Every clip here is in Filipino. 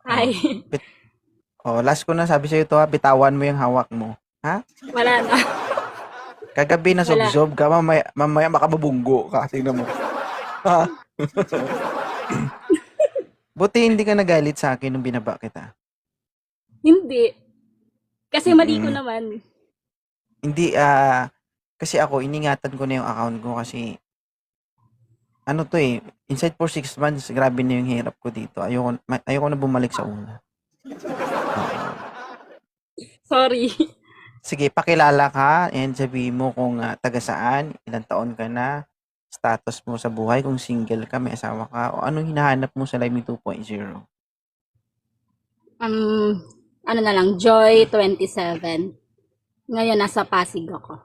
Oh, Hi. last ko na sabi sa'yo to ha, bitawan mo yung hawak mo. Ha? Wala na. Kagabi na Wala. sob ka, mamaya makabubunggo ka. Tingnan mo. Ha? Buti hindi ka nagalit sa akin nung binaba kita. Hindi. Kasi mali ko Mm-mm. naman. Hindi, kasi ako, iningatan ko na yung account ko kasi, ano to eh, inside for 6 months, grabe na yung hirap ko dito. Ayoko na bumalik sa una. Oo. Sorry. Sige, pakilala ka and sabihin mo kung taga saan, ilang taon ka na, status mo sa buhay, kung single ka, may asawa ka, o anong hinahanap mo sa Live Me 2.0. Um, ano na lang, Joy 27. Ngayon, nasa Pasig ako.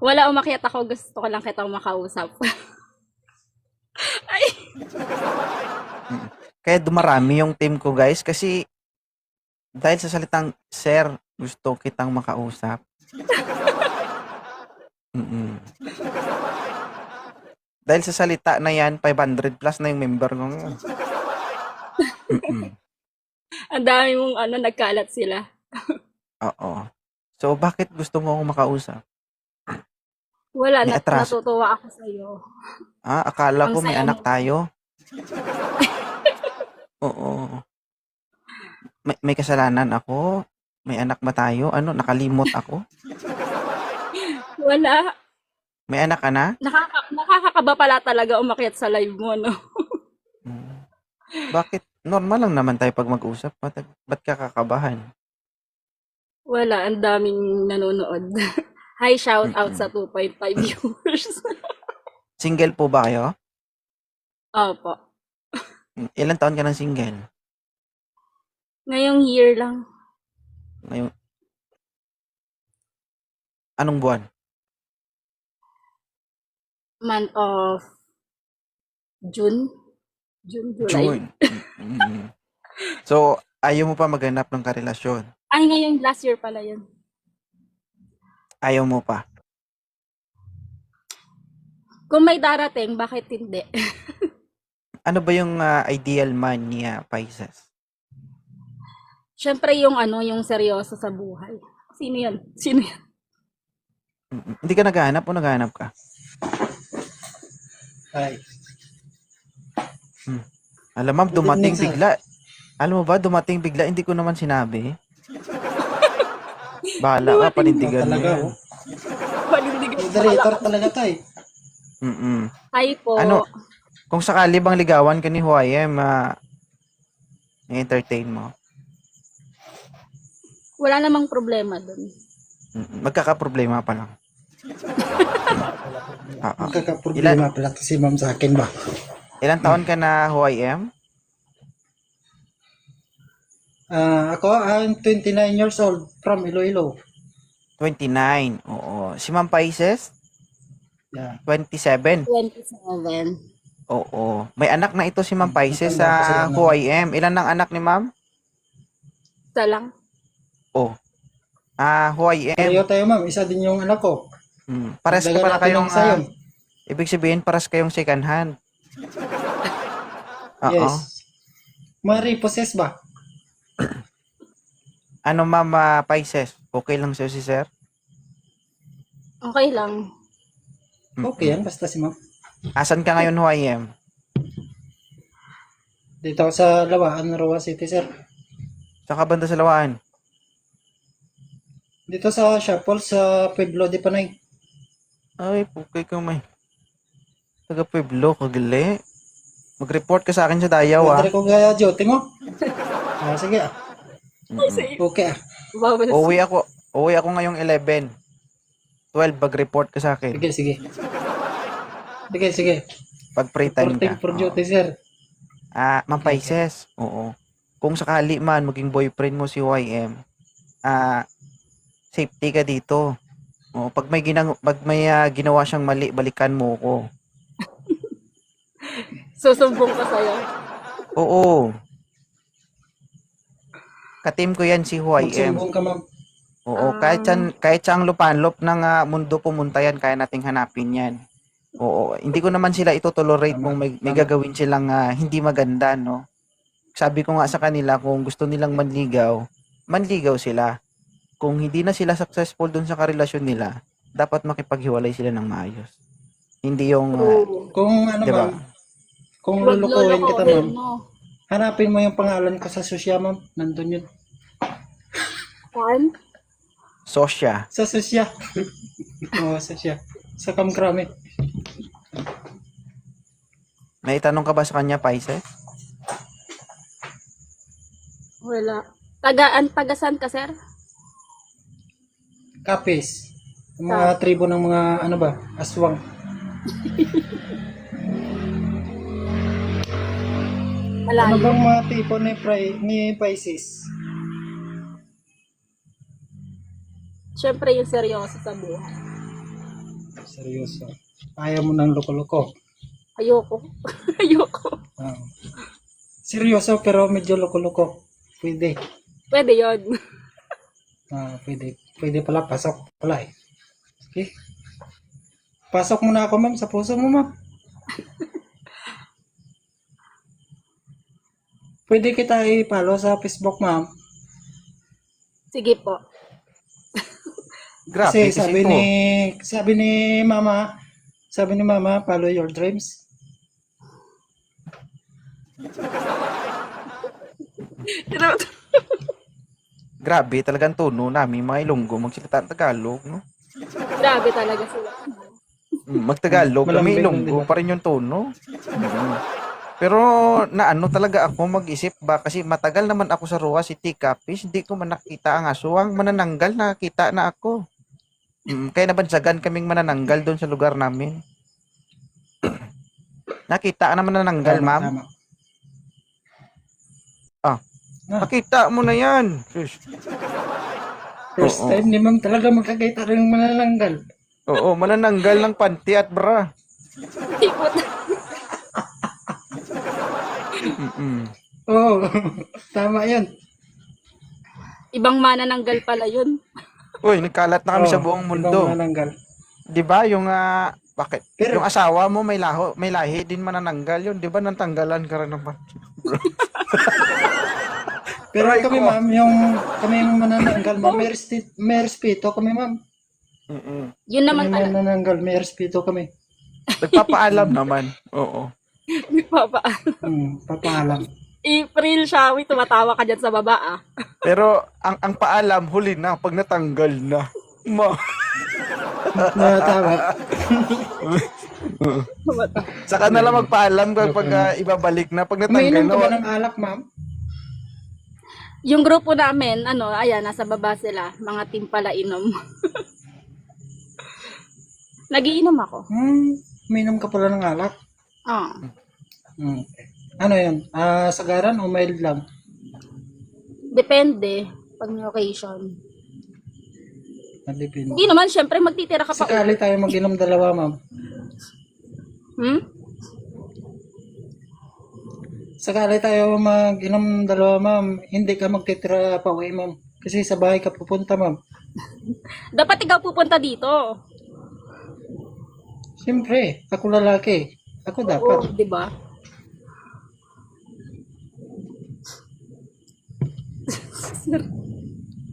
Wala umakyat ako. Gusto ko lang kitang makausap. Ay, Mm. Kaya dumarami yung team ko guys kasi dahil sa salitang sir, gusto kitang makausap. Mm. Dahil sa salita na yan, 500 plus na yung member ko ngayon. Mm. ang dami mong nagkalat sila. Oo. So, bakit gusto mo akong makausap? Wala, May atraso. natutuwa ako sa'yo. Akala Ang ko may saya anak mo. tayo. Oo. May kasalanan ako. May anak ba tayo? Ano, nakalimot ako? Wala. May anak ka na? Nakakakaba pala talaga umakyat sa live mo, no? Hmm. Bakit? Normal lang naman tayo pag mag-usap. Ba't ka kakabahan? Wala, ang daming nanonood. Hi, shout out sa Mm-mm. 2.5 viewers. Single po ba kayo? Opo. Ilan taon ka ng single? Ngayong year lang, Ngayon, anong buwan? month of June. June, July. June. Mm. So, ayaw mo pa maghanap ng karelasyon? Ay, ngayong last year pala yun. Ayaw mo pa? Kung may darating, bakit hindi? Ano ba yung ideal man niya, Pisces? Siyempre yung seryoso sa buhay. Sino yun? Sino yun? Hindi ka naghahanap o naghahanap ka? Hi. Alam ma'am, Good evening, dumating sir. bigla. Alam mo ba, dumating bigla, hindi ko naman sinabi. Bahala ka, Dumating panindigan mo Talaga, yan. oh. panindigan Moderator talaga to eh. Mm-mm. Hi po. Ano, kung sakali bang ligawan ka ni Huayem, i-entertain mo. Wala namang problema dun. Magkakaproblema pa lang. Oo. Magkakaproblema pala to si ma'am sa akin ba? Ilan taon ka na, Huayem? Ako, I'm 29 years old from Iloilo. 29. Oo. Si Ma'am Paises? Yeah. 27. 27. Oo. May anak na ito si Ma'am Paises Matanda pa sila sa na. Huayem. Ilan ang anak ni Ma'am? Isa lang. Oh. Huayem. Pareho tayo ma'am, isa din yung anak ko. Pares ka Dagdagan pala natin kayong, ng sayon. ibig sabihin, pares kayong second hand. Oo. Yes. Mari possess ba? Ano Ma'am Paises? Okay lang sa'yo si Sir? Okay lang. Okay yan, basta si ma'am. Asan ka ngayon, Huayem? Dito ako sa Lawaan, Roa City, sir. Saan ka banda sa Lawaan? Dito sa Shuffle, sa Pueblo de Panay. Ay, pukay ka may. Taga Pueblo, kagali. Mag-report ka sa akin sa Dayaw, Madre ko gaya duty mo. Sige ah. Okay ah. Bawal. Uwi ako ngayong 11. 12, mag-report ka sa akin. Sige, sige. Sige, sige. Pag free time Reporting ka. for Oo. duty, sir. Ma'am Paises, oo. Kung sakali man maging boyfriend mo si YM, safety ka dito. Oo, pag may ginawa siyang mali, balikan mo ko. Susumbong ko sa'yo. Oo. Ka-team ko yan si YM. Magsumbong ka, ma'am. Oo, kahit siyang lupanlop ng mundo pumunta yan, kaya nating hanapin yan. Oo, hindi ko naman sila itotolerate Tama, kung may tama. gagawin silang hindi maganda, no? sabi ko nga sa kanila kung gusto nilang manligaw, manligaw sila. Kung hindi na sila successful dun sa karelasyon nila, dapat makipaghiwalay sila ng maayos. Hindi yung, True. Kung ano, diba? ma'am, kung Huwag lulukuhin kita, lolokohin ma'am, mo. hanapin mo yung pangalan ko sa susya, ma'am. Nandun yun. Saan? Sosya. Sa susya. Oo, susya. Sa Kamkrame. May tanong ka ba sa kanya, Paise? Wala. Tagasan ka, sir? Kapis. Yung mga tribo ng mga, ano ba, aswang. Ano Malayo. bang mga tipo ni Pisces? Siyempre yung seryoso sa buhay. Seryoso. Ayaw mo ng loko-loko. Ayoko. Ayoko. Ah. Seryoso pero medyo loko-loko. Pwede. Pwede yun. Pwede. Pwede pala, pasok pala eh. Okay. Pasok muna ako, ma'am, sa puso mo, ma'am. Pwede kita i-follow sa Facebook, ma'am. Sige po. Grabe, Kasi sabi po. ni mama, follow your dreams. Grabe talagang tono namin mga Ilonggo magsalita ng Tagalog, no? Grabe talaga sila. Magtagalog, kami Malambing, Ilonggo di ba? pa rin yung tono. Pero naano talaga ako mag-isip ba kasi matagal naman ako sa Roa City Capiz, hindi ko man nakita ang aswang manananggal, nakita na ako. Kaya nabansagan kaming manananggal doon sa lugar namin. Nakita naman nananggal, ma'am. Tama. Nakita mo na yan. First Oo. time ni ma'am talaga magkakita rin manananggal. Oo, manananggal ng panty at bra. Ikot. Oo, tama yan. Ibang manananggal pala yun. Uy, nagkalat na kami sa buong ibang mundo. manananggal. 'Di ba yung bakit? Pero- Yung asawa mo may lahi din manananggal yun, 'di ba? Nantanggalan ka rin naman. Pero Aray kami, ko. ma'am, kami yung manananggal, ma'am, may respeto kami, ma'am. Yun naman Kami talaga. manananggal, may respeto kami. Nagpapaalam naman. Oo. Papaalam. April, Shawi, tumatawa ka dyan sa baba ah. Pero ang paalam huli na pag natanggal na. Tama. Saka na lang magpaalam kapag ibabalik na pag natanggal Umiinom na. ka ba ng alak, ma'am? Yung grupo namin, ayan, nasa baba sila. Mga team pala inom. Nagiinom ako. Umiinom ka pala ng alak? Ah. Ano yun? Sagaran o mild lang? Depende. Pag may occasion. Depende. Hindi naman, syempre magtitira ka pa. Sakali tayo mag-inom dalawa, ma'am. Sakali tayo mag-inom dalawa, ma'am. Hindi ka magtitira pa uwi, ma'am. Kasi sa bahay ka pupunta, ma'am. Dapat ikaw pupunta dito. Siyempre, ako lalaki. Ako Oo, dapat. di ba?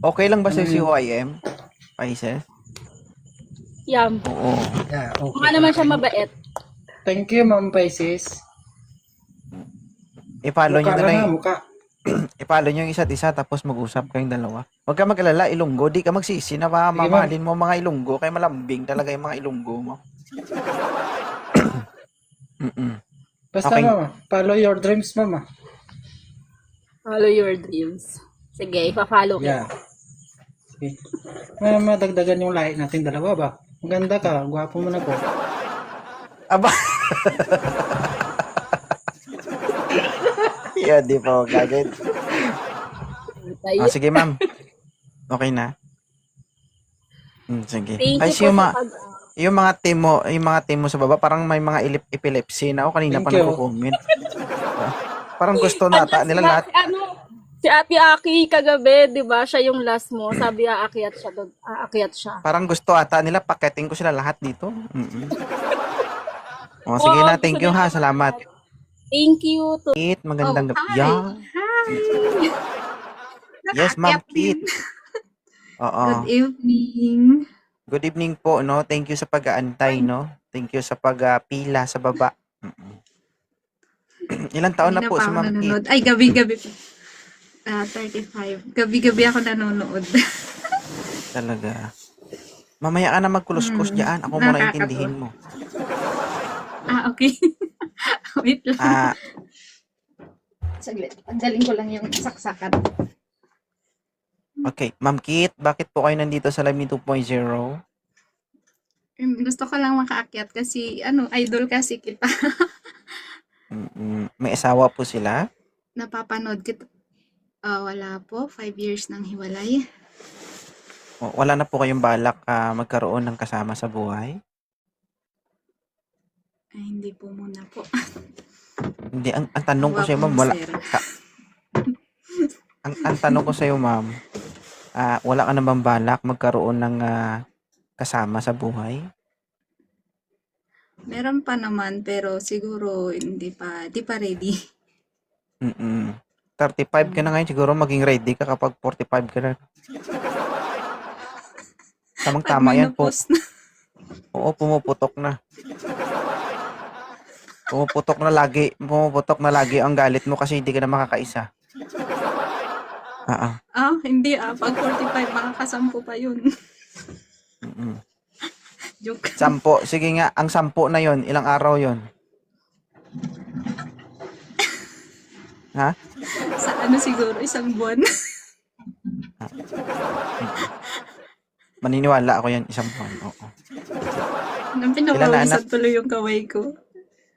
Okay lang ba sa COIM? Paises? Yan. Oo. Yeah, okay. Mukha naman siya mabait. Thank you, ma'am Pisces. I-follow nyo Mukha na lang lang. ha, mukha. I-follow nyo yung isa't isa tapos mag-usap kayong dalawa. Huwag ka mag-alala, Ilonggo. Di ka magsisi na mamahalin mo mga Ilonggo. Kaya malambing talaga yung mga Ilonggo mo. Basta, Okay. mama. Follow your dreams, mama. Follow your dreams. Sige, ipa-follow kita. Yeah. Sige. Madagdagan yung lahi natin dalawa ba? Maganda ka. Gwapo mo na po. Aba! Yan, di pa ako gagawin. Tayo. Sige, ma'am. Okay na? Sige. Thank Ay, you po sa yung mga team mo sa baba, parang may mga epilepsy na ako. Kanina pa Thank you. nagko-comment. Parang gusto nata nila lahat. Si Ate Aki kagabi, 'di ba? Siya yung last mo. Sabi aakyat siya doon. Aakyat siya. Parang gusto ata nila, paketing ko sila lahat dito. O, sige Oo, na. Thank gusto you ha. nila Salamat. Thank you to... Kit, magandang gabi. hi. Yeah. Hi. Yes, Ma'am Nakaakyat din. Kit. Oo. Good evening. Good evening po, no? Thank you sa pag-aantay, no? Thank you sa pag-pila sa baba. Mm-mm. Ilang taon na Kanina po pa si ako Ma'am Kit? nanonood. Ay, gabi-gabi pa. 35. Gabi-gabi ako nanonood. Talaga. Mamaya ka na magkulos-kus dyan. Ako muna Nakakatawa. intindihin mo. Okay. Wait lang. Ah, Saglit. Pagdaling ko lang yung saksakan. okay. Ma'am Kit, bakit po kayo nandito sa Live Me 2.0? Gusto ko lang makaakyat kasi, idol kasi kita. May asawa po sila? Napapanood kita. Wala po. 5 years nang hiwalay. O, wala na po kayong balak magkaroon ng kasama sa buhay? Ay, hindi po muna po. Hindi, ang tanong ko Ang sa'yo, gwapo ma'am, mo, wala. sir. Ang tanong ko sa'yo, ma'am, wala ka na bang balak magkaroon ng kasama sa buhay? Meron pa naman, pero siguro hindi pa ready. 35 ka na ngayon, siguro maging ready ka kapag 45 ka na. Pag Tamang-tama yan po. menopause na. Oo, pumuputok na. Pumuputok na lagi ang galit mo kasi hindi ka na makakaisa. Hindi Pag 45, makakasampu pa yun. Joke. 10. Sige nga, ang 10 na yon, ilang araw yon? Ha? Sa siguro, isang buwan. Maniniwala ako yan, 1 buwan. Oo. Nang Ilan na pinapawisan anak? tuloy yung kaway ko.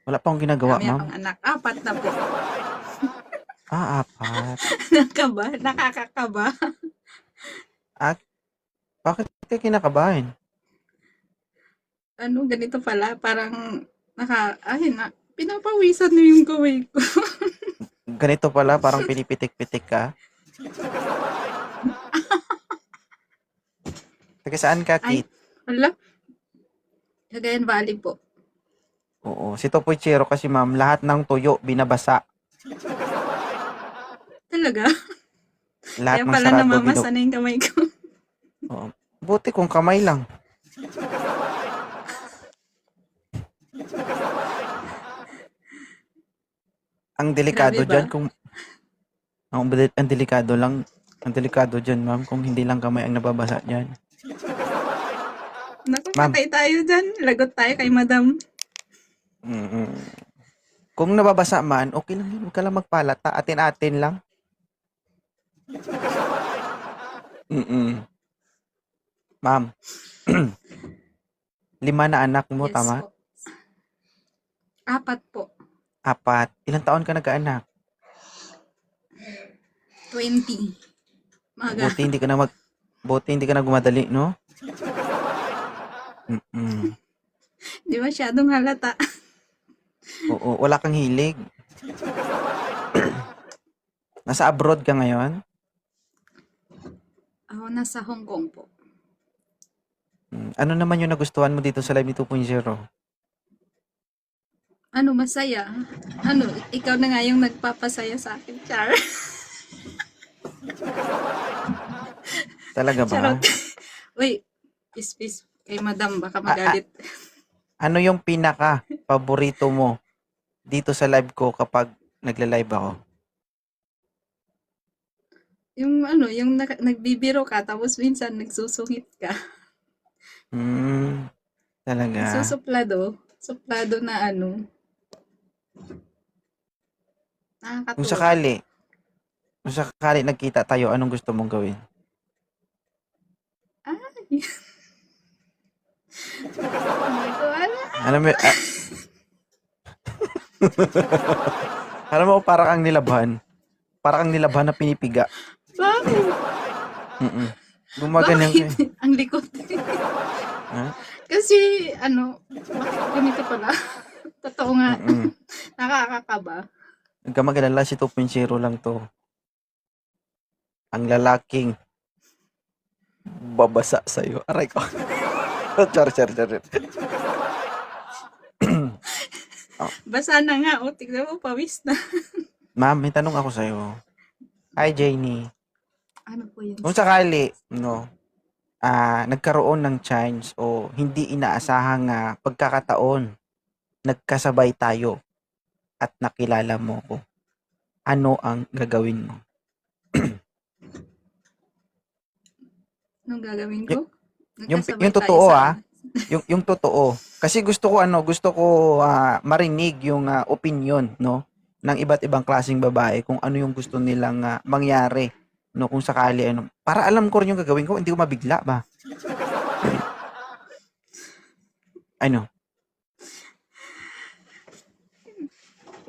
Wala pa akong ginagawa, Kami ma'am. akong anak. 4 na po. 4. Nakakaba? Nakakakaba. Bakit ka kinakabahan? Ganito pala. Parang, pinapawisan na yung kaway ko. Ganito pala, parang pinipitik-pitik ka. Taga saan ka, Ay. Kit? Wala. Cagayan Valley po. Oo, si Topoy Chero kasi, ma'am, lahat ng tuyo binabasa. Talaga? Lahat Kaya ng pala sarado namamasa na yung kamay ko. Oo. Buti kung kamay lang. Ang delikado Grabe ba? dyan kung... Ang delikado lang. Ang delikado dyan, ma'am, kung hindi lang kamay ang nababasa dyan. Naku, Ma'am. patay tayo dyan. Lagot tayo kay madam. Kung nababasa man, okay lang yun. Huwag ka lang magpalata. Atin-atin lang. Ma'am. 5 na anak mo, Yes tama? po. 4 po. 4. Ilang taon ka nagkaanak? 20. Maga. Buti hindi ka na gumadali, no? Di masyadong halata. Oo, wala kang hilig. Nasa abroad ka ngayon? Ako nasa Hong Kong po. Ano naman yung nagustuhan mo dito sa Live 2.0? Masaya. Ikaw na nga yung nagpapasaya sa akin, Char. Talaga ba? Charot. Uy, peace. Kay madam, baka magalit. Ano yung pinaka-paborito mo dito sa live ko kapag nagla-live ako? Yung nagbibiro ka, tapos minsan nagsusungit ka. Talaga. Suplado na nakakatuwa. Kung sakali nagkita tayo, anong gusto mong gawin? Hindi ko alam. Alam mo, alam mo, para kang nilabhan. Para kang nilabhan na pinipiga. Bakit? Gumaganyan ka. Bakit? Ang likot. Ha? Kasi, bakit ganito pala? Totoo nga. Nakakakaba. Huwag ka mag-alala, si 2.0 lang to. Ang lalaking babasa sa'yo. Aray ko. Char. Basa na nga. O, tignan mo, pawis na. Ma'am, may tanong ako sa'yo. Hi, Janie. Ano po yun? Kung sakali, no, nagkaroon ng chance o hindi inaasahang pagkakataon, nagkasabay tayo at nakilala mo ko, ano ang gagawin mo? Anong gagawin ko? Yung Nagkasabay tayo totoo sa- yung totoo. Kasi gusto ko marinig yung opinion, no, ng iba't ibang klaseng babae kung ano yung gusto nilang mangyari, no, kung sakali ano. Para alam ko rin yung gagawin ko, hindi ko mabigla ba. Ano?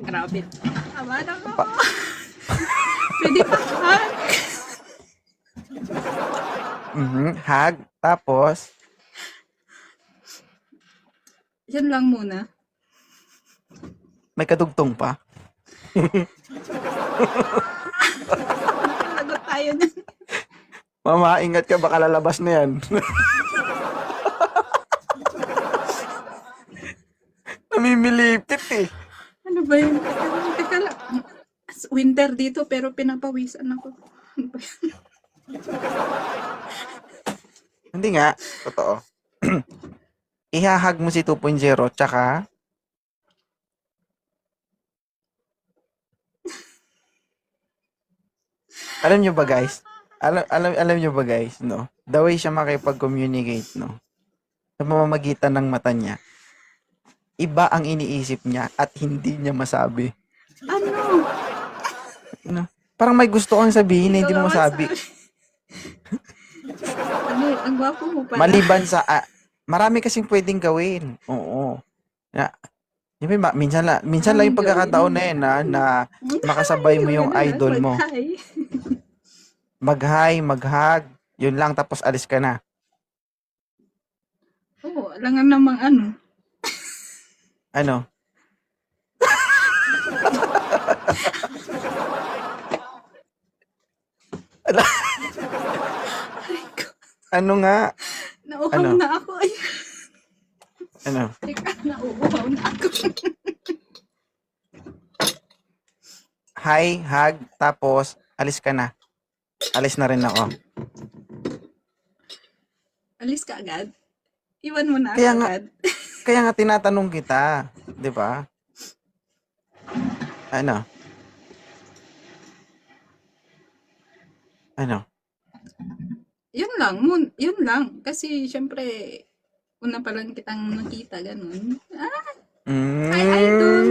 Grabe. Tama na ako. Pwede pa hug. Hug, tapos Yan lang muna. may kadugtong pa. Lagot tayo na. Mama, ingat ka, baka lalabas na yan. Namimilipit eh. Ano ba yun? Teka lang. Winter dito pero pinapawisan ako. Ano ba yun? Hindi nga, totoo. Ihahag mo si 2.0 tsaka alam nyo ba guys? Alam nyo ba guys, no? The way siya makipag-communicate, no? Sa pamamagitan ng mata niya, iba ang iniisip niya at hindi niya masabi. Ano? No? Parang may gusto kang sabihin na hindi mo Ikaw masabi. Ano? Ang gwapo mo pala. Maliban sa marami kasing pwedeng gawin. Oo. Na, minsan lang yung pagkakataon na yun na makasabay mo yung idol mo. Mag-hi. Mag-hi, mag-hug, yun lang, tapos alis ka na. Oo, alangan namang ano. Ano? Ano nga? Nauhaw Ano? na ako. Ay, Ano? teka, nauuhaw na ako. Hi, hug, tapos alis ka na. Alis na rin ako. Alis ka agad? Iwan mo na ako Kaya nga- agad. Kaya nga tinatanong kita, 'di ba? Ano? Ano? Yun lang. Kasi, syempre, una pa lang kitang nakita, ganun. Hi, idol.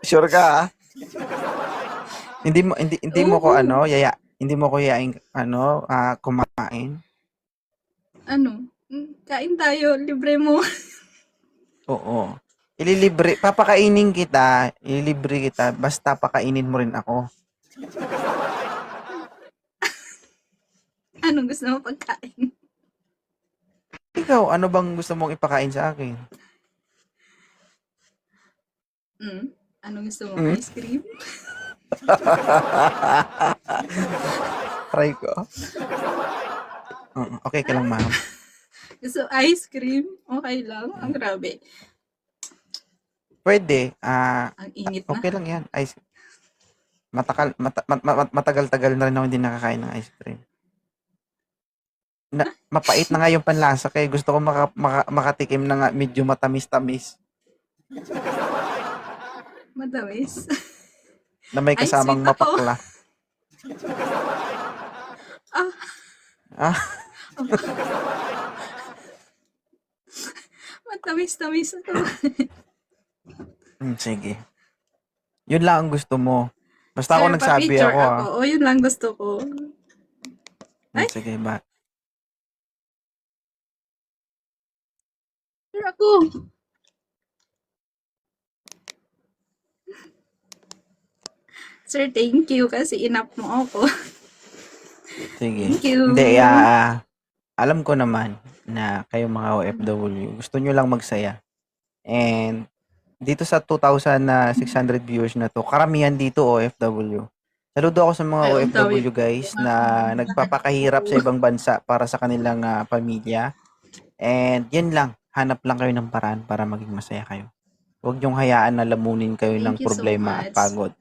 Sure ka? Hindi mo ko Oo. hindi mo ko yaing kumain. Ano? Kain tayo, libre mo. Oo. Ililibre kita, basta pakainin mo rin ako. Anong gusto mo pagkain? Ikaw, ano bang gusto mong ipakain sa akin? Anong gusto mo? Mm. Ice cream? Try ko. Okay ka lang, ma'am. Gusto ice cream? Okay lang. Ang grabe. Pwede. Ang init na. Okay lang yan. Matagal-tagal na rin ako hindi nakakain ng ice cream. Mapait na nga yung panlasa kaya gusto ko makatikim na nga medyo matamis-tamis Madawis. na may Ay, kasamang sweet ako. mapakla. Matamis-tamis ako. Sige. Yun lang ang gusto mo. Basta ako Sir, nagsabi pa-picture ako. O, yun lang gusto ko. Ay. Sige ba? Sir, ako. Sir, thank you kasi inap mo ako. Sige. Thank you. Hindi, alam ko naman na kayong mga OFW, gusto nyo lang magsaya. And dito sa 2,600 viewers na to, karamihan dito OFW. Saludo ako sa mga Ay, ang OFW guys na nagpapakahirap sa ibang bansa para sa kanilang pamilya. And yan lang, hanap lang kayo ng paraan para maging masaya kayo. Huwag niyong hayaan na lamunin kayo ng Thank you so problema at much. pagod,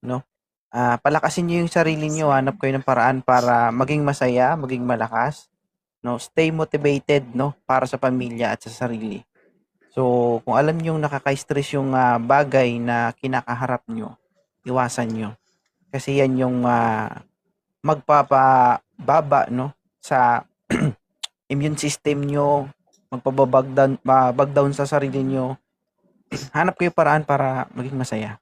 no? Palakasin niyo yung sarili niyo, hanap kayo ng paraan para maging masaya, maging malakas, no? Stay motivated, no? Para sa pamilya at sa sarili. So, kung alam niyo nakaka-stress yung bagay na kinakaharap niyo, iwasan niyo. Kasi yan yung magpapababa, no? Sa immune system niyo, bag down sa sarili niyo. Hanap kayo paraan para maging masaya.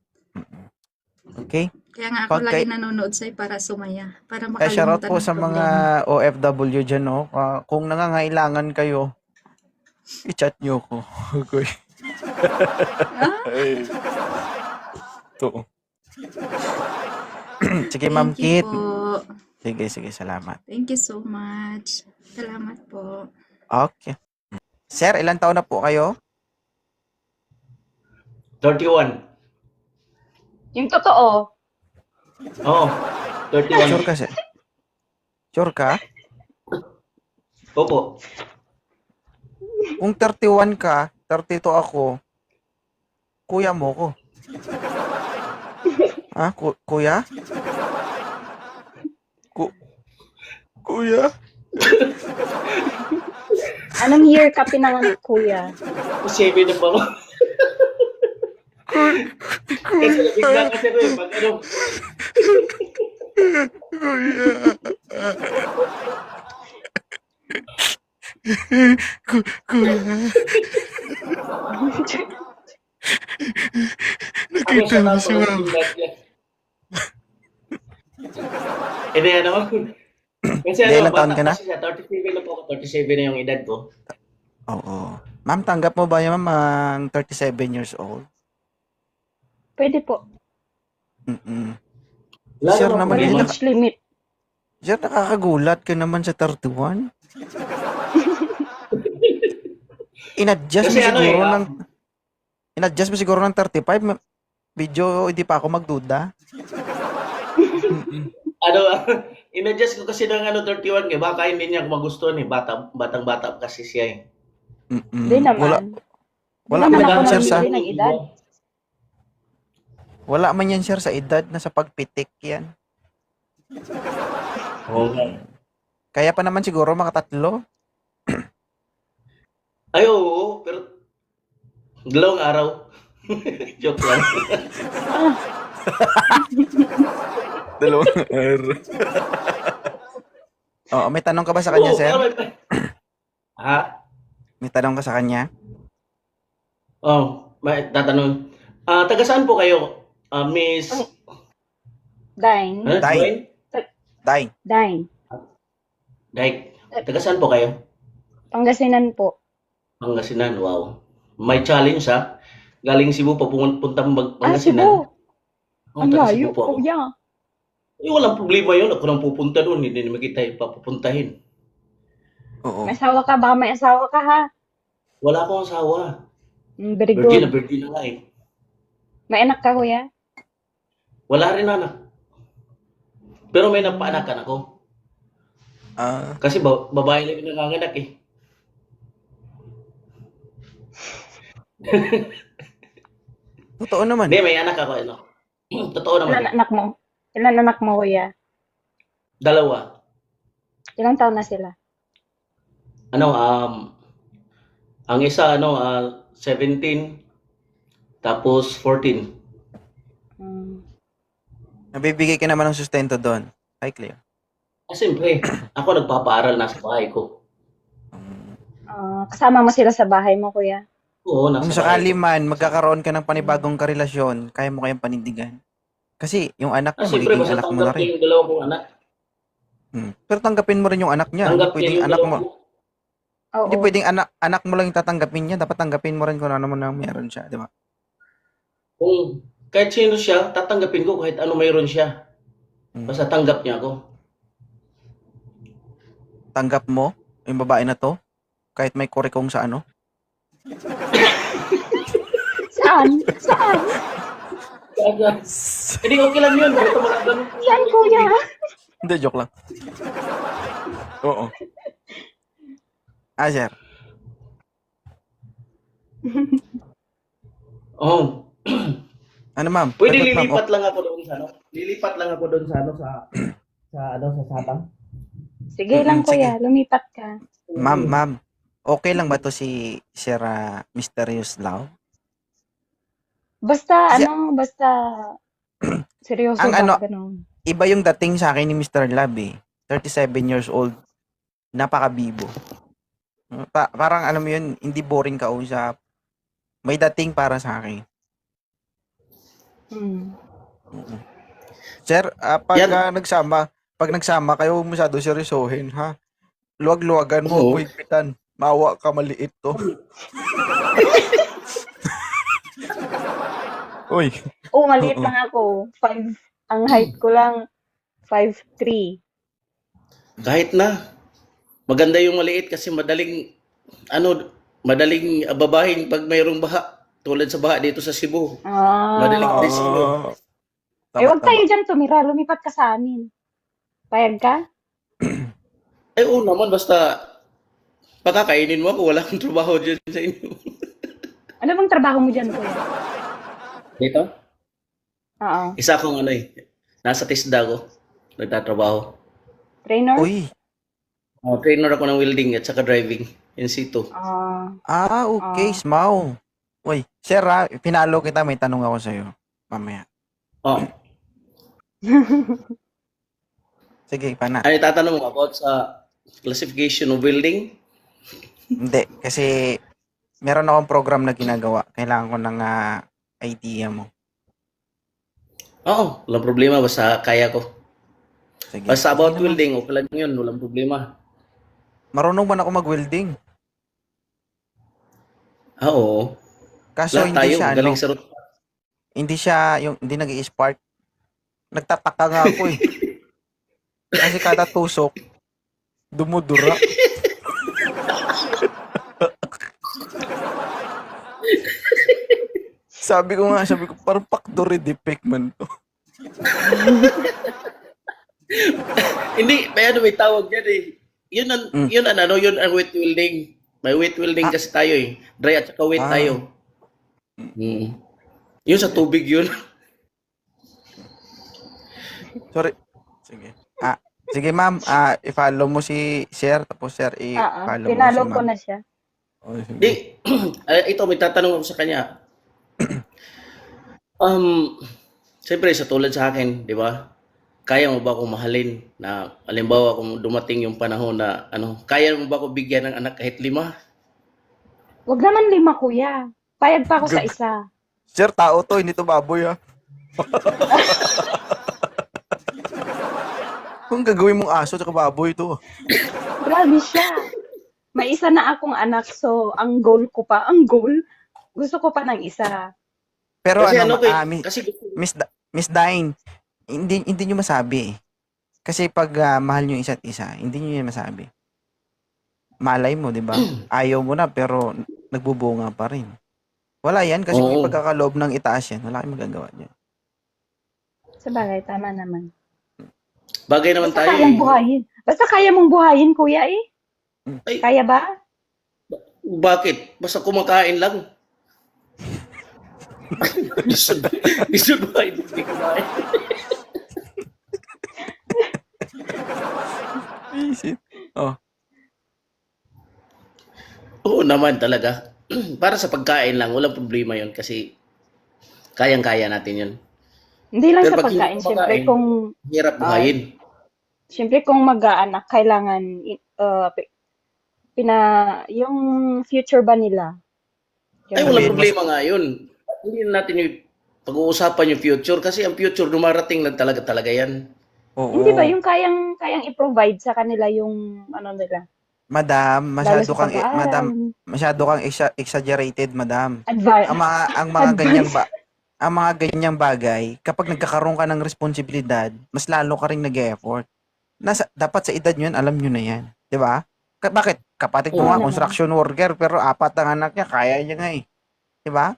Okay? Kaya nga ako Pag lagi kay- nanonood sa'yo para sumaya. Para Kaya shoutout makalimutan po ng sa mga problema. OFW dyan, no? Kung nangangailangan kayo, i-chat nyo ko. Okay. To. Sige, Ma'am Thank you Kit. po. Sige, salamat. Thank you so much. Salamat po. Okay. Sir, ilang taon na po kayo? 31. Yung totoo. Oo, 31. Sure ka, sir? Sure ka? Opo. Kung 31 ka, 32 ako, kuya mo ko. Ha? Kuya? Kuya? Anong year ka pinanganak, kuya? 7 na pa ako. Kasi bigla kasi ko pag ano. Kuya? Nakita mo si Ma'am. Hindi ano. Kasi Hindi, ano, ilang taon bata ka na? kasi siya, 37 na po ako, 37 na yung edad ko. Oo. Ma'am, tanggap mo ba yung ma'am ang 37 years old? Pwede po. Mm-mm. Lalo Sir na naman, Walang yun, age limit. Sir, nakakagulat ka naman sa 31. In-adjust mo Kasi ano siguro eh, ng in-adjust mo siguro ng 35. Video, hindi pa ako magduda. ano, in-adjust ko kasi ng ano 31 eh, baka hindi niya ako magustuhan eh, batang-bata kasi siya eh. Mm-mm. Hindi naman. Wala Hindi man naman yan, ako sir, sa namimili ng edad. wala man yan, sir, sa edad na sa pagpitik yan. Oo nga. Kaya pa naman siguro makatatlo. Ay, oo, pero dalawang araw. Joke lang. Dalawang araw. Oo, may tanong ka ba sa kanya, Oo, sir? pero may- Ha? May tanong ka sa kanya? Oh, may tatanong. Taga saan po kayo? Miss Dine. Ano? Day. Dwayne? Dine. Dine. Dike. Taga saan po kayo? Pangasinan po. Pangasinan, wow. May challenge ha. Galing Cebu pa pumunta Pangasinan. Cebu. Oh, Ang taga layo, Cebu po ako. kuya. Eh, walang problema yun. Ako nang pupunta doon. Hindi naman kita ipapupuntahin. Oo. May asawa ka ba? May asawa ka, ha? Wala akong asawa. Very Virgin na good. virgin na nga eh. May anak ka, kuya? Wala rin anak. Pero may napaanakan ako. Kasi babae lang yung nanganganak eh. Totoo naman. Hindi, may anak ako. Ano. Totoo Ilan naman. anak mo? Ilan anak mo, kuya? Dalawa. Ilang taon na sila? Ano, ang isa, 17, tapos 14. Hmm. Nabibigay ka naman ng sustento doon. Hi, Cleo. Siyempre, ako nagpapaaral nasa bahay ko. Kasama mo sila sa bahay mo, kuya? Oo, Kung nasa bahay sakali ko. man magkakaroon ka ng panibagong karelasyon, kaya mo kayang panindigan. Kasi yung anak mo, Siyempre, magiging basta anak mo na tanggap ko rin. yung dalawa kong anak. Pero tanggapin mo rin yung anak niya. Tanggap Hindi niya pwedeng yung anak dalawa mo. ko. Oo. Hindi pwedeng anak mo lang yung tatanggapin niya. Dapat tanggapin mo rin kung ano man ang meron siya, di ba? Kung kahit sino siya, tatanggapin ko kahit ano mayroon siya. Basta tanggap niya ako. Tanggap mo yung babae na to, kahit may kurikong sa ano. Saan? Saan? Kaya, hindi okay lang yun. Basta mga ganun. Saan, kuya? Hindi, joke lang. Oo. Sir. Oh, Ano, ma'am? pwede Sagot, ma'am. lilipat lang ako doon sa ano? Lilipat lang ako doon sa ano sa Satang. Sige lang, Sige. kuya. Lumipat ka. Ma'am. Okay lang ba to si Sir Mysterious Love? Basta, Kasi- basta, seryoso Ang ba? ano, Ganun. Iba yung dating sa akin ni Mr. Love eh. 37 years old. Napakabibo. Parang alam mo yun, hindi boring kausap. May dating para sa akin. Hmm. Sir, pag Yan. nagsama kayo, huwag masyado seryosohin, ha? Luwag-luwagan mo, Oo. higpitan. Mawa ka, maliit to. Uy. Oo, maliit Oo. lang ako. Ang height ko lang, 5'3". Kahit na. Maganda yung maliit kasi madaling babahin pag mayroong baha. Tulad sa baha dito sa Cebu. Madaling Ah. disilo. Huwag tayo dyan tumira. Lumipat ka sa amin. Payag ka? Ay, oo naman, basta pakakainin mo ako, wala akong trabaho dyan sa inyo. Ano bang trabaho mo dyan, kuya? Dito? Oo. Isa akong nasa TISDA ko, nagtatrabaho. Trainer? Uy. Trainer ako ng welding at saka driving in situ. Okay, Smaw. Uy, sir pinalo kita, may tanong ako sa'yo. Mamaya. Oh, Sige, pana. ano tatanong mo about sa classification of welding? Hindi, kasi meron akong program na ginagawa. Kailangan ko ng idea mo. Oo, walang problema, basta kaya ko. Sige. Basta about welding, okay lang yun, walang problema. Marunong ba na ako mag-welding? Oo. Kaso Lahat tayo, galing sa root. hindi nag-i-spark. Nagtataka nga ako eh. Kasi kada tusok, dumudura. sabi ko, parang factory defect man to. Hindi, may tawag yan eh. Yun ang wet welding. May wet welding kasi tayo eh. Dry at saka wet tayo. Yun sa tubig yun. Sorry. Sige. Sige ma'am, i-follow mo si Sir, tapos Sir i-follow mo Pinalo si ko ma'am. na siya. Oh, sige. Di, ito, may tatanong ako sa kanya. Siyempre, sa tulad sa akin, di ba? Kaya mo ba akong mahalin na, halimbawa, kung dumating yung panahon na, kaya mo ba ako bigyan ng anak kahit 5? Huwag naman 5, kuya. Payag pa ako sa isa. Sir, tao to, hindi to baboy ha. Kung gagawin mong aso at baboy to. Grabe siya. May isa na akong anak, so ang goal, gusto ko pa ng isa. Pero Kasi Miss, kasi Miss Dine, hindi nyo masabi eh. Kasi pag mahal nyo isa't isa, hindi nyo yan masabi. Malay mo, di ba? Ayaw mo na, pero nagbubunga pa rin. Wala yan, kasi kung Oo. ipagkakaloob ng itaas yan, wala kayong magagawa dyan. Sa bagay, tama naman. bagay naman Basta tayo kayang eh. buhayin. Basta kaya mong buhayin, kuya eh. Ay, Kaya ba? bakit? Basta kumakain lang. Gusto ba hindi kumain? Visit. Oh. Oo naman talaga. Para sa pagkain lang, walang problema yun kasi kayang-kaya natin yun. Hindi lang Pero sa pag hindi pagkain. Siyempre kumakain, kung, Hirap buhayin. mag-aanak, kailangan, yung future ba nila? Ay, Yun. walang problema nga yun. Hindi na natin yung pag-uusapan yung future kasi ang future dumarating lang talaga yan. Oo. Hindi ba yung kayang i-provide sa kanila yung nila? Madam, Lalo sa pag-aaral. masyado kang exaggerated, madam. Advice. Ang mga ganyang bagay, kapag nagkakaroon ka ng responsibilidad, mas lalo ka ring nag-e-effort. Dapat sa edad nyo yan, alam nyo na yan. Di ba? Bakit? Kapatid mo Oo nga, naman. construction worker, pero 4 ang anak niya, kaya niya nga eh. Di ba?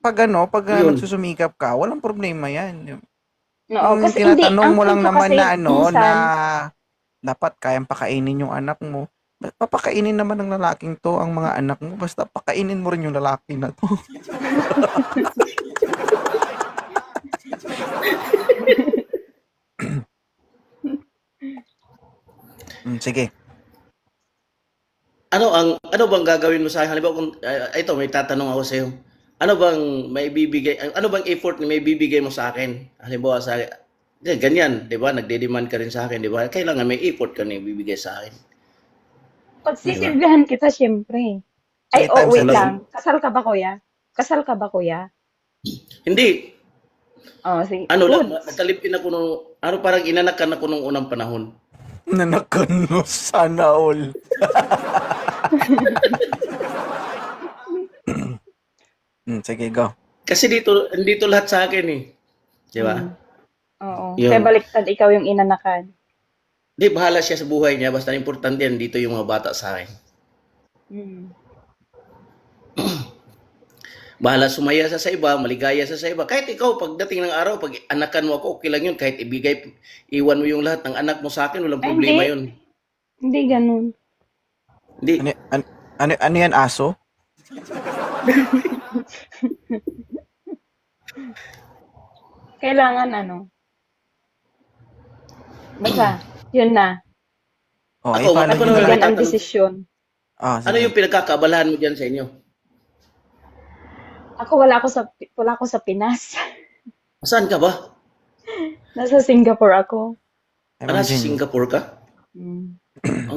Pag Yun. nagsusumikap ka, walang problema yan. Oo, kasi Tinatanong ang mo lang punto naman kasi na minsan, na dapat kayang pakainin yung anak mo. Papakainin naman ng lalaking to ang mga anak mo. Basta pakainin mo rin yung lalaki na to. Sige. Ano bang gagawin mo sa akin? Halimbawa kung ito may tatanong ako sa iyo. Ano bang effort na may bibigay mo sa akin? Halimbawa sa ganyan, 'di ba? Nagde-demand ka rin sa akin, 'di ba? Kailangan may effort ka na ibibigay sa akin. Pagsisilbihan kita, syempre. Ay, Three times wait a day. lang. Kasal ka ba, kuya? Kasal ka ba, kuya? Hindi, Oh, sige. ano lang, Good. nakalipin ako nung, parang inanakan ako nung unang panahon. Nanakano sana all. Sige, go. Kasi dito lahat sa akin eh. 'Di ba? Oo. Yun. Kaya baliktad, ikaw yung inanakan. Di, bahala siya sa buhay niya. Basta importante yan, dito yung mga bata sa akin. Mm. Bahala sumaya sa iba, maligaya sa iba. Kahit ikaw, pagdating ng araw, pag anakan mo ako, okay lang yun. Kahit iwan mo yung lahat ng anak mo sa akin, walang Ay, problema hindi. yun. Hindi ganun. Hindi, Ano yan, aso? Kailangan basta, yun na. Oh, Ako follow naman nyo Yan lang. ang desisyon. ano yung pinagkakaabalahan mo dyan sa inyo? Ako, wala ako sa Pinas. Saan ka ba? Nasa Singapore ako. Nasa Singapore ka? Mm.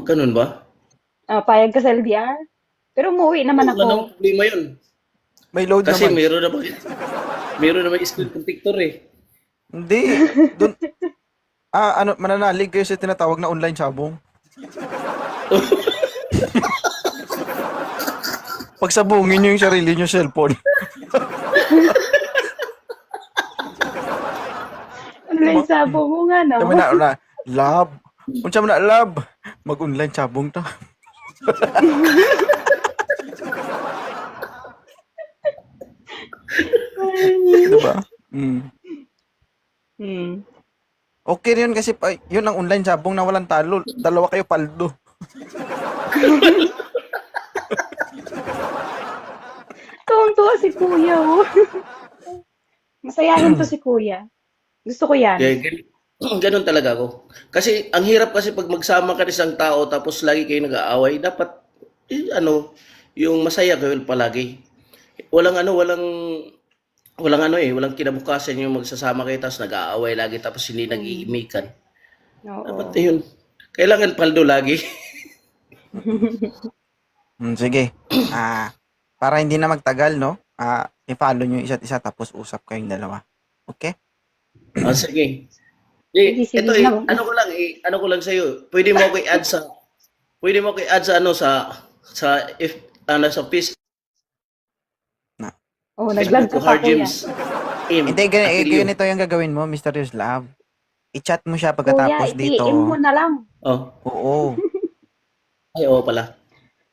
Ganun ba? Payag ka sa LDR? Pero umuwi naman Wala nang ako. problema yun. May load Kasi naman. meron naman screen protector eh. Hindi. Dun, mananalig kayo sa tinatawag na online sabong. Pagsabungin nyo yung sarili nyo cellphone. Online sabo mo nga, no? Sabi na, lab. Kung siya na, lab. Mag-online sabong ta. Diba? Hmm. Okay rin yun kasi yun ang online sabong na walang talo. Dalawa kayo paldo. Tuwang-tuwa si kuya, oh. Masayahin to si kuya. Gusto ko yan. Yeah, ganun talaga ako. Kasi ang hirap kasi pag magsama ka isang tao tapos lagi kayo nag-aaway, dapat yung masaya kayo palagi. Walang kinabukasan yung magsasama kayo tapos nag-aaway lagi tapos hindi nag-iimikan. Oo. Dapat yun. Kailangan paldo lagi. Sige. Para hindi na magtagal, no? I-follow nyo isa't isa tapos usap kayong dalawa. Okay? Sige. Sige, Ito lang. ano ko lang sa iyo. Pwede mo ako i-add sa sa Facebook Oh, nag-vlog ko ka pa, Hard kuya. James. Hindi, ganito yung gagawin mo, Mr. Yuslav. I-chat mo siya pagkatapos Kuya, dito. i-PM mo na lang. Oh, Oo. ay oo pala.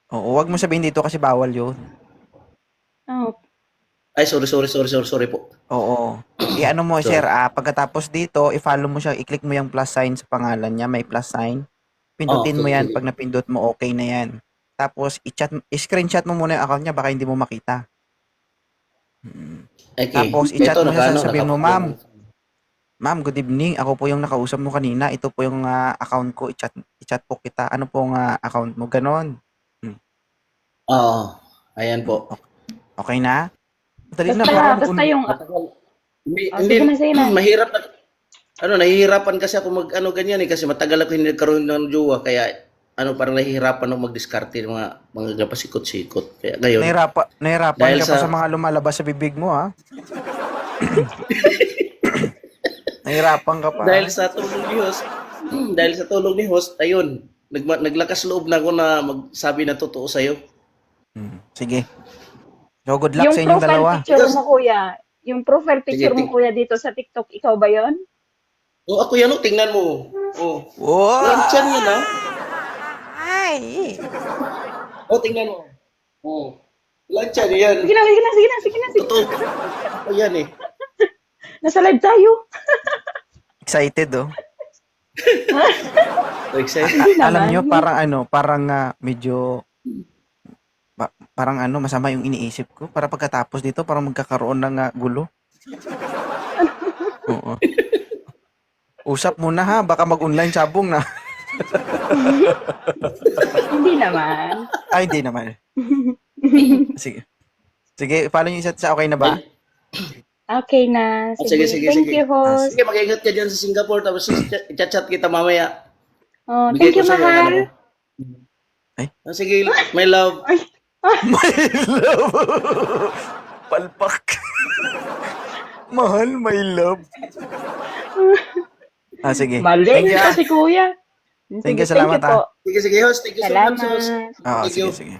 Oo, wag mo sabihin dito kasi bawal yun. Oh, Ay sorry po. Oo. I-ano mo, Sorry. sir, pagkatapos dito, i-follow mo siya, i-click mo yung plus sign sa pangalan niya, may plus sign. Pindutin mo yan, sige. pag napindot mo, okay na yan. Tapos, i-screenshot mo muna yung account niya, baka hindi mo makita. Okay. Tapos, i-chat mo siya, naka- sabihin mo, ma'am, good evening, ako po yung nakausap mo kanina, ito po yung account ko, i-chat po kita, ano po ang account mo, ganon. Oo. Ayan po. Okay na? Madali na, basta yung... Hindi, sige na. mahirap na. Nahihirapan kasi ako ganyan eh kasi matagal ako hindi nagkaroon ng jowa kaya parang nahihirapan ako magdiskarte ng mga pasikot-sikot. Kaya ngayon, Nahirapan Dahil ka pa sa- sa mga lumalabas sa bibig mo, ha? Nahirapan ka pa. dahil sa tulong ni host, ayun, naglakas loob na ako na magsabi na totoo sa'yo. Sige. So, good luck Yung sa inyong profile dalawa. picture mo, kuya. Yung profile picture Sige, mo, kuya, dito sa TikTok, ikaw ba yon? Ako yan, tingnan mo. Wow! Walang tiyan yun, ha? Ay! Tingnan mo. Walang tiyan yan. Sige na. Totoo. Ako yan eh. Nasa live tayo. Excited, oh. Excited. Hindi Alam naman. nyo, parang medyo, parang masama yung iniisip ko. Para pagkatapos dito, parang magkakaroon ng gulo. Oo. Usap muna ha, baka mag-online sabong na. Hindi naman. Ay, hindi naman. Sige. Sige, follow nyo isa't isa. Okay na ba? Okay na. Sige, Sige. sige, Thank sige. you, host. Sige, mag-ingat ka dyan sa Singapore, tapos chat-chat kita mamaya. Oh, Bigay thank you, ko sa'yo yung mahal. Sige, my love. My love. Palpak. Mahal, my love. Sige. Mali Thank you. ito si kuya. Thank you, Sige, salamat, po. Sige, host. Thank you so much, Salamat. host. Ah, Thank you. sige.